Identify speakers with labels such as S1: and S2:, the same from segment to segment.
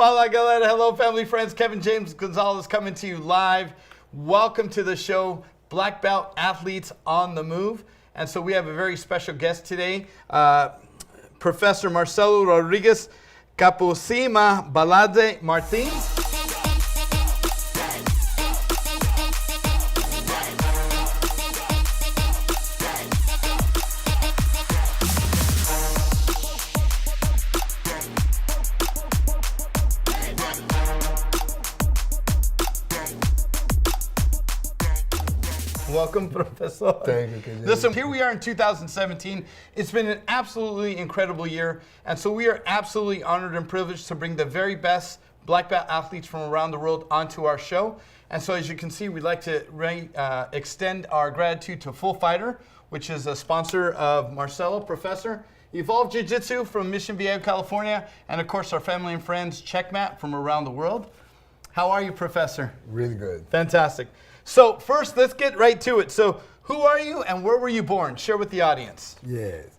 S1: Fala galera, hello family, friends. Kevin James Gonzalez coming to you live. Welcome to the show, Black Belt Athletes on the Move. And so we have a very special guest today, Professor Marcelo Rodriguez Capo Martins. Welcome, Professor.
S2: Thank you, KJG.
S1: Listen, here we are in 2017. It's been an absolutely incredible year, and so we are absolutely honored and privileged to bring the very best black belt athletes from around the world onto our show. And so as you can see, we'd like to extend our gratitude to Full Fighter, which is a sponsor of Marcelo, Professor, Evolve Jiu-Jitsu from Mission Viejo, California, and of course our family and friends, Checkmat from around the world. How are you, Professor?
S2: Really good.
S1: Fantastic. So first, let's get right to it. So who are you and where were you born? Share with the audience.
S2: Yes.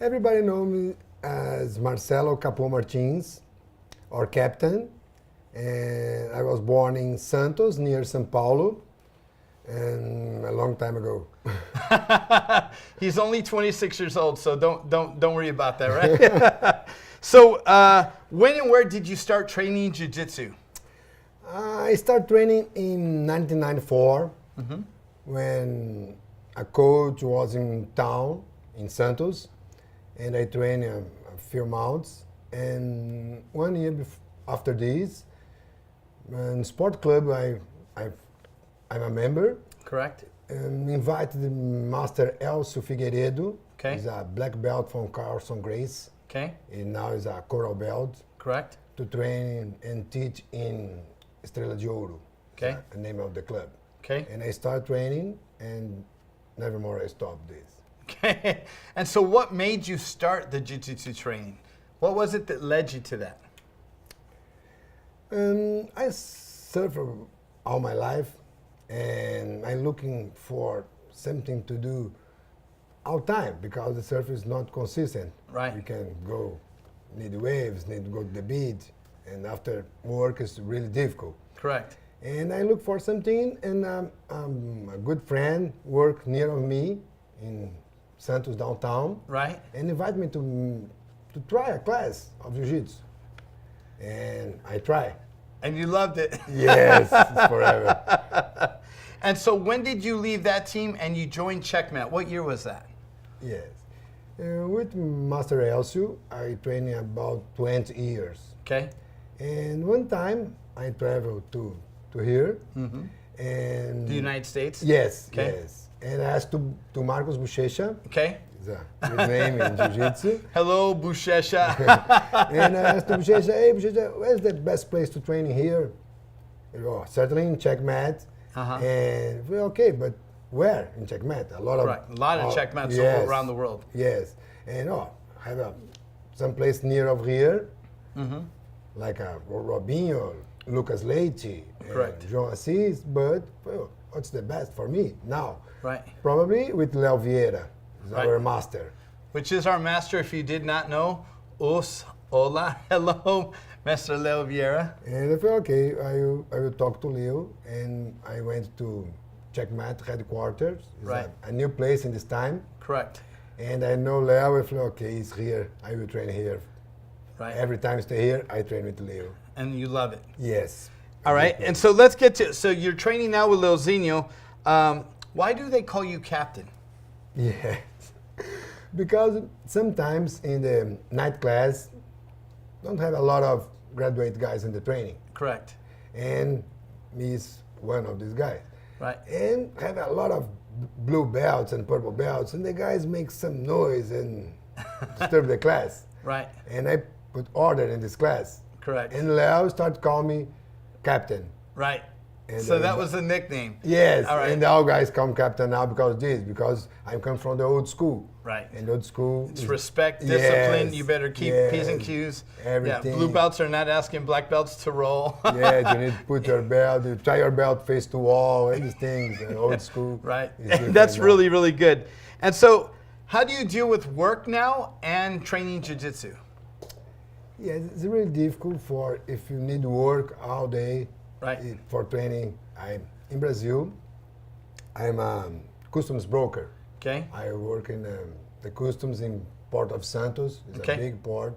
S2: Everybody knows me as Marcelo Cap Martins, or Captain. And I was born in Santos, near São Paulo, and a long time ago.
S1: He's only 26 years old, so don't worry about that, right? So when and where did you start training jiu-jitsu?
S2: I started training in 1994 when a coach was in town in Santos, and I trained a few months. And 1 year after this, in sport club, I'm a member.
S1: Correct.
S2: And invited Master Elcio Figueiredo.
S1: Okay.
S2: He's a black belt from Carlson Grace.
S1: Okay.
S2: And now he's a coral belt.
S1: Correct.
S2: To train and teach in Estrela de Ouro.
S1: Okay.
S2: The name of the club.
S1: Okay.
S2: And I started training, and never more I stopped this.
S1: Okay. And so what made you start the jiu-jitsu training? What was it that led you to that?
S2: I surfed all my life, and I'm looking for something to do all time because the surf is not consistent.
S1: Right.
S2: You can go, need waves, need to go to the beach, and after work is really difficult.
S1: Correct.
S2: And I look for something, and a good friend worked near of me in Santos downtown.
S1: Right.
S2: And invited me to try a class of jiu-jitsu. And I try.
S1: And you loved it.
S2: Yes, it's forever.
S1: And so when did you leave that team and you joined Checkmat? What year was that?
S2: Yes. With Master Elcio, I trained about 20 years.
S1: Okay.
S2: And one time I traveled to here. And
S1: The United States?
S2: Yes,
S1: Okay.
S2: yes. And I asked to Marcos Buchecha.
S1: Okay.
S2: It's a good name in jiu-jitsu.
S1: Hello, Buchecha.
S2: And I asked Buchecha, hey, Buchecha, where's the best place to train here? Oh, certainly in Checkmat. And well, okay, but where in Checkmat? A lot of
S1: Checkmats
S2: yes,
S1: all around the world.
S2: Yes, and I have some place near of here, like Robinho, Lucas Leite, João Assis. But well, what's the best for me now?
S1: Right.
S2: Probably with Leo Vieira, our master.
S1: Which is our master, if you did not know. Hola, hello, Master Leo Vieira.
S2: And I thought, okay, I will talk to Leo, and I went to Checkmat headquarters. It's a new place in this time.
S1: Correct.
S2: And I know Leo, I thought, okay, he's here, I will train here.
S1: Right.
S2: Every time I stay here, I train with Leo.
S1: And you love it.
S2: Yes.
S1: All right, and so let's get to, so you're training now with Leozinho. Why do they call you captain?
S2: Yes. Because sometimes in the night class, don't have a lot of graduate guys in the training.
S1: Correct.
S2: And me is one of these guys.
S1: Right.
S2: And have a lot of blue belts and purple belts, and the guys make some noise and disturb the class.
S1: Right.
S2: And I put order in this class.
S1: Correct.
S2: And Leo started calling me captain.
S1: Right.
S2: And
S1: so that was the nickname.
S2: Yes.
S1: All right.
S2: And all guys call me captain now because I come from the old school.
S1: Right.
S2: And old school.
S1: It's respect, discipline.
S2: Yes,
S1: You better keep P's and Q's.
S2: Everything.
S1: Yeah, blue belts are not asking black belts to roll.
S2: Yeah, you need to put your belt, you tie your belt face to wall, and these things, old school.
S1: Right. That's really, really good. And so, how do you deal with work now and training jiu-jitsu?
S2: Yeah, it's really difficult for if you need work all day
S1: Right.
S2: for training. I'm in Brazil. I'm a customs broker.
S1: Okay.
S2: I work in the customs in Port of Santos. It's
S1: Okay.
S2: a big port,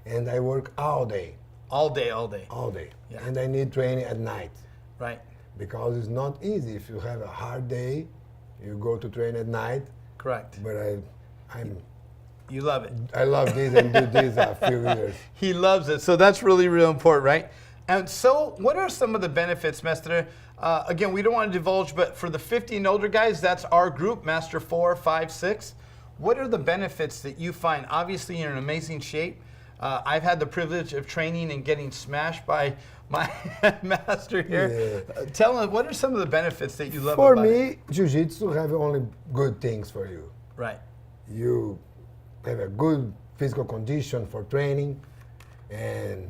S2: and I work all day,
S1: All day, all day.
S2: all day.
S1: Yeah.
S2: And I need training at night
S1: Right.
S2: because it's not easy. If you have a hard day, you go to train at night.
S1: Correct.
S2: But
S1: You love it.
S2: I love this and do this a few years.
S1: He loves it. So that's really, real important, right? And so what are some of the benefits, Mestre? Again, we don't want to divulge, but for the 50 and older guys, that's our group, Master 4, 5, 6. What are the benefits that you find? Obviously, you're in amazing shape. I've had the privilege of training and getting smashed by my master here.
S2: Yeah.
S1: Tell us, what are some of the benefits that you love
S2: For
S1: about it?
S2: me, Jiu-Jitsu have only good things for you.
S1: Right.
S2: You have a good physical condition for training, and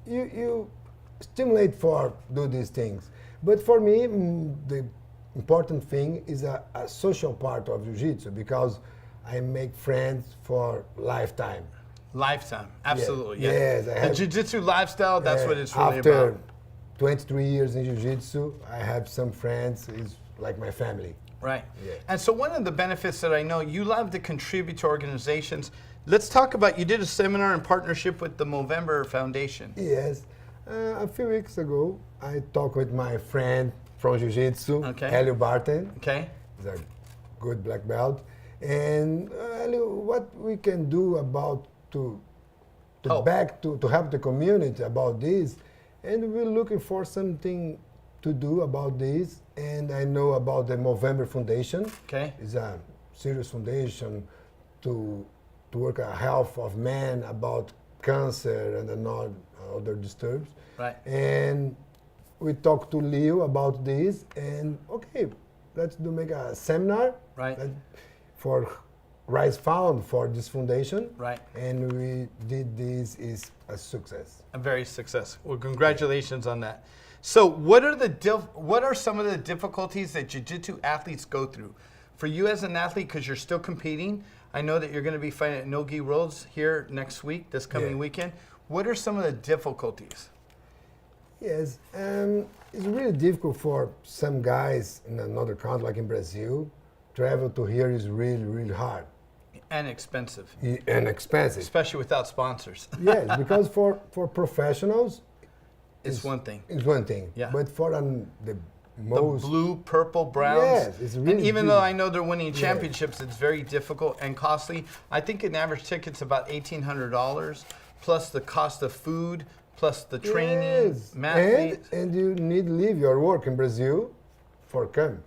S2: you stimulate for do these things. But for me, the important thing is a social part of Jiu-Jitsu because I make friends for lifetime.
S1: Lifetime, absolutely.
S2: Yeah.
S1: Yeah.
S2: Yes, I
S1: The
S2: have-
S1: Jiu-Jitsu lifestyle, that's what it's really
S2: After
S1: about.
S2: 23 years in Jiu-Jitsu, I have some friends. It's like my family.
S1: Right.
S2: Yeah.
S1: And so one of the benefits that I know, you love to contribute to organizations. Let's talk about, you did a seminar in partnership with the Movember Foundation.
S2: Yes. A few weeks ago, I talked with my friend from Jiu-Jitsu,
S1: Okay.
S2: Helio Barton.
S1: Okay.
S2: He's a good black belt. And Helio, what we can do about to
S1: Help.
S2: to help the community about this. And we're looking for something to do about this. And I know about the Movember Foundation.
S1: Okay.
S2: It's a serious foundation to work a health of men about cancer and other disturbs.
S1: Right.
S2: And we talked to Leo about this, and okay, let's make a seminar.
S1: Right.
S2: For Rise Found for this foundation.
S1: Right.
S2: And we did this is a success.
S1: A very successful. Well, congratulations on that. So what are some of the difficulties that Jiu-Jitsu athletes go through? For you as an athlete, because you're still competing, I know that you're going to be fighting at Nogi Worlds here next week, this coming weekend. What are some of the difficulties?
S2: Yes, it's really difficult for some guys in another country, like in Brazil. Travel to here is really, really hard.
S1: And expensive.
S2: And expensive.
S1: Especially without sponsors.
S2: Yes, because for professionals,
S1: It's one thing.
S2: it's one thing.
S1: Yeah.
S2: But for the
S1: The
S2: most,
S1: blue, purple, browns.
S2: Yes, it's really
S1: and even
S2: good.
S1: though I know they're winning championships, it's very difficult and costly. I think an average ticket's about $1,800, plus the cost of food, plus the training,
S2: yes.
S1: mat fees.
S2: and you need to leave your work in Brazil for come.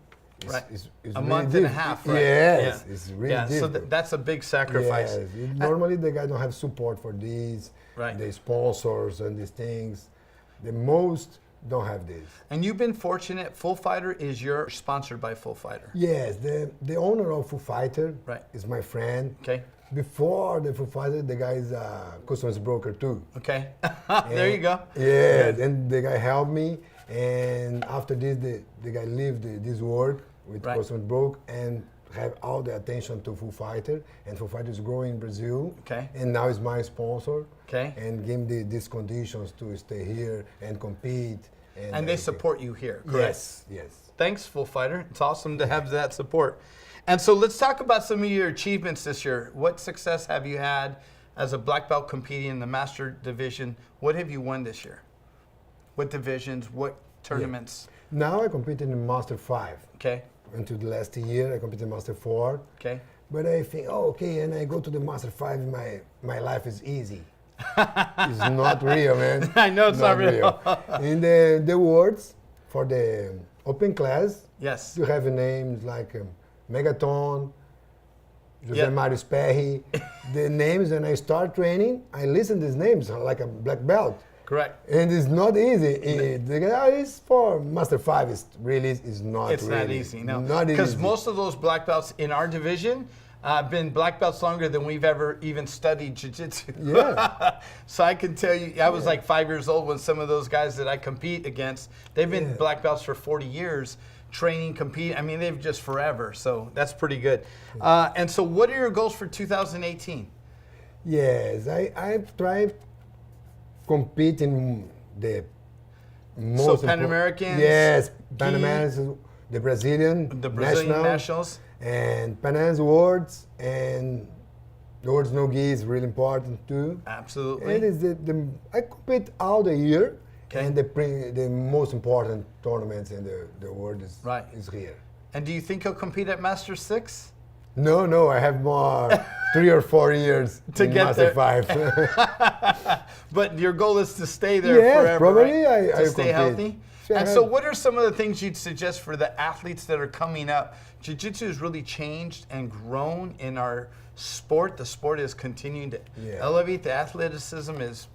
S2: It's,
S1: Right.
S2: It's
S1: A
S2: really
S1: month and a
S2: diff-
S1: half, right?
S2: Yes,
S1: Yeah.
S2: it's really
S1: Yeah, so
S2: difficult.
S1: that's a big sacrifice.
S2: Yes. Normally the guys don't have support for these,
S1: Right.
S2: the sponsors and these things. The most don't have this.
S1: And you've been fortunate. Full Fighter is your sponsored by Full Fighter.
S2: Yes, the owner of Foo Fighter
S1: Right.
S2: is my friend.
S1: Okay.
S2: Before the Foo Fighter, the guy is a customs broker too.
S1: Okay. There you go.
S2: Yeah,
S1: Good.
S2: and the guy helped me. And after this, the guy left this work with
S1: Right.
S2: customs broke and have all the attention to Foo Fighter. And Foo Fighter is growing in Brazil.
S1: Okay.
S2: And now is my sponsor.
S1: Okay.
S2: And give me these conditions to stay here and compete.
S1: And they
S2: everything.
S1: support you here, correct?
S2: Yes, yes.
S1: Thanks, Full Fighter. It's awesome to have that support. And so let's talk about some of your achievements this year. What success have you had as a black belt competing in the master division? What have you won this year? What divisions? What tournaments?
S2: Now I compete in Master 5.
S1: Okay.
S2: Until the last year, I competed in Master 4.
S1: Okay.
S2: But I think, oh, okay, and I go to the Master 5, my life is easy. It's not real, man.
S1: I know it's not real.
S2: In the words for the open class,
S1: Yes.
S2: you have names like Megaton, Jose
S1: Yeah.
S2: Mario Sperry. The names, when I start training, I listen to these names like a black belt.
S1: Correct.
S2: And it's not easy. The guy is for Master 5. It's not
S1: It's
S2: really.
S1: not easy, no.
S2: Not
S1: Because
S2: easy.
S1: most of those black belts in our division have been black belts longer than we've ever even studied jiu-jitsu.
S2: Yeah.
S1: So I can tell you, I was like 5 years old when some of those guys that I compete against, they've been
S2: Yeah.
S1: black belts for 40 years, training, competing. I mean, they've just forever. So that's pretty good. And so what are your goals for 2018?
S2: Yes, I try compete in the
S1: So
S2: most
S1: Pan Americans?
S2: Yes, Pan Americans, the Brazilian
S1: Nationals.
S2: and Pan Americans Worlds, and the Worlds No Gi is really important too.
S1: Absolutely.
S2: And it's I compete all the year,
S1: Okay.
S2: and the most important tournaments in the world is here.
S1: And do you think he'll compete at Master 6?
S2: No, I have more 3 or 4 years
S1: To
S2: in
S1: get
S2: Master
S1: there.
S2: 5.
S1: But your goal is to stay there
S2: Yes,
S1: forever,
S2: probably
S1: right?
S2: I
S1: To stay
S2: compete.
S1: healthy.
S2: Sure.
S1: And so what are some of the things you'd suggest for the athletes that are coming up? Jiu-Jitsu has really changed and grown in our sport. The sport is continuing to elevate. The athleticism is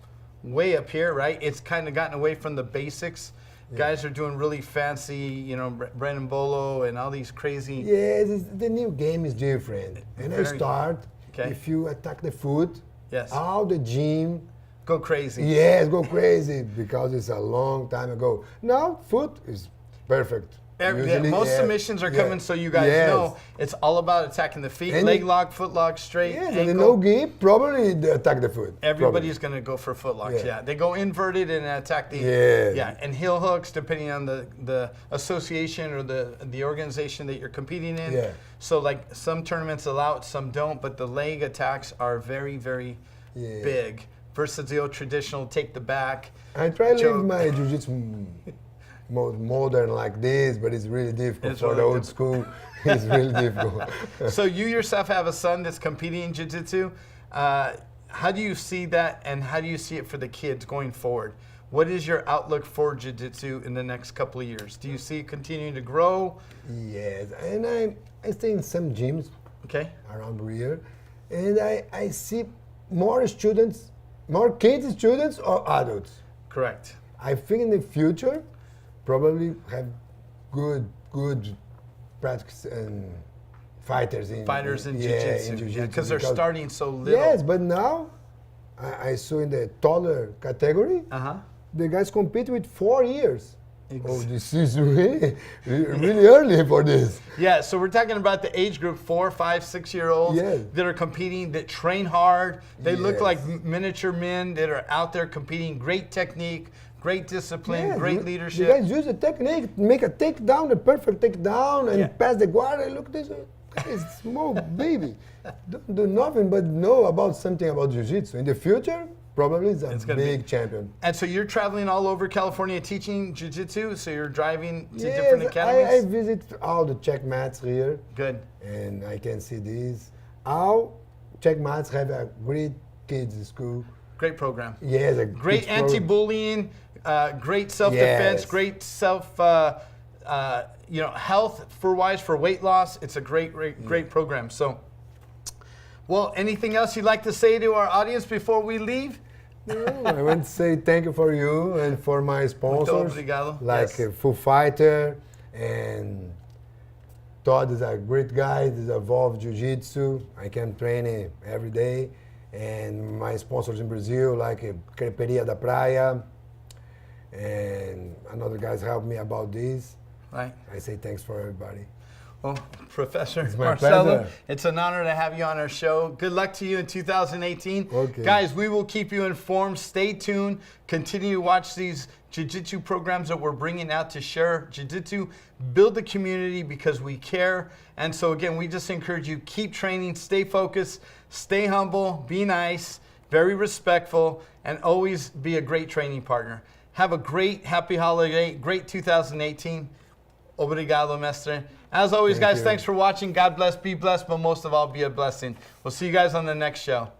S1: way up here, right? It's kind of gotten away from the basics. Guys are doing really fancy, Brandon Bolo and all these crazy.
S2: Yes, the new game is different. And I start,
S1: Okay.
S2: if you attack the foot,
S1: Yes.
S2: all the gym,
S1: Go crazy.
S2: yes, go crazy because it's a long time ago. Now, foot is perfect.
S1: Most submissions are coming, so you guys know it's all about attacking the feet,
S2: And
S1: leg lock, foot lock, straight,
S2: Yes,
S1: ankle.
S2: and the no gi, probably they attack the foot.
S1: Everybody's going to go for foot locks,
S2: Yeah.
S1: They go inverted and attack the, and heel hooks depending on the association or the organization that you're competing in.
S2: Yeah.
S1: So like some tournaments allow it, some don't, but the leg attacks are very, very big versus the old traditional take the back.
S2: I try to live my jiu-jitsu modern like this, but it's really difficult for the old school. It's really difficult.
S1: So you yourself have a son that's competing in jiu-jitsu. How do you see that, and how do you see it for the kids going forward? What is your outlook for jiu-jitsu in the next couple of years? Do you see it continuing to grow?
S2: Yes, and I stay in some gyms around here, and I see more students, more kids students or adults.
S1: Correct.
S2: I think in the future, probably have good practice and fighters in
S1: jiu-jitsu, because they're starting so little.
S2: Yes, but now I saw in the taller category, the guys compete with 4 years. Oh, this is really early for this.
S1: Yeah, so we're talking about the age group 4, 5, 6-year-olds that are competing, that train hard. They look like miniature men that are out there competing. Great technique, great discipline, great leadership.
S2: The guys use the technique, make a takedown, a perfect takedown, and pass the guard. And look, this is small baby. Don't do nothing but know about something about jiu-jitsu. In the future, probably it's a big champion.
S1: And so you're traveling all over California teaching jiu-jitsu, so you're driving to different academies?
S2: I visit all the check mats here.
S1: Good.
S2: And I can see these. All check mats have a great kids school.
S1: Great program.
S2: Yes, a
S1: great anti-bullying, great self-defense, great health for weight loss. It's a great program. So, well, anything else you'd like to say to our audience before we leave?
S2: No, I want to say thank you for you and for my sponsors, like Full Fighter, and Todd is a great guy. He's Evolve Jiu-Jitsu. I can train him every day. And my sponsors in Brazil, like Creperia da Praia, and another guys helped me about this.
S1: Right.
S2: I say thanks for everybody.
S1: Well, Professor
S2: my
S1: Marcelo,
S2: pleasure.
S1: it's an honor to have you on our show. Good luck to you in 2018.
S2: Okay.
S1: Guys, we will keep you informed. Stay tuned. Continue to watch these jiu-jitsu programs that we're bringing out to share jiu-jitsu, build the community because we care. And so again, we just encourage you, keep training, stay focused, stay humble, be nice, very respectful, and always be a great training partner. Have a great, happy holiday, great 2018. Obrigado, mestre. As always, guys, thanks for watching. God bless, be blessed, but most of all, be a blessing. We'll see you guys on the next show.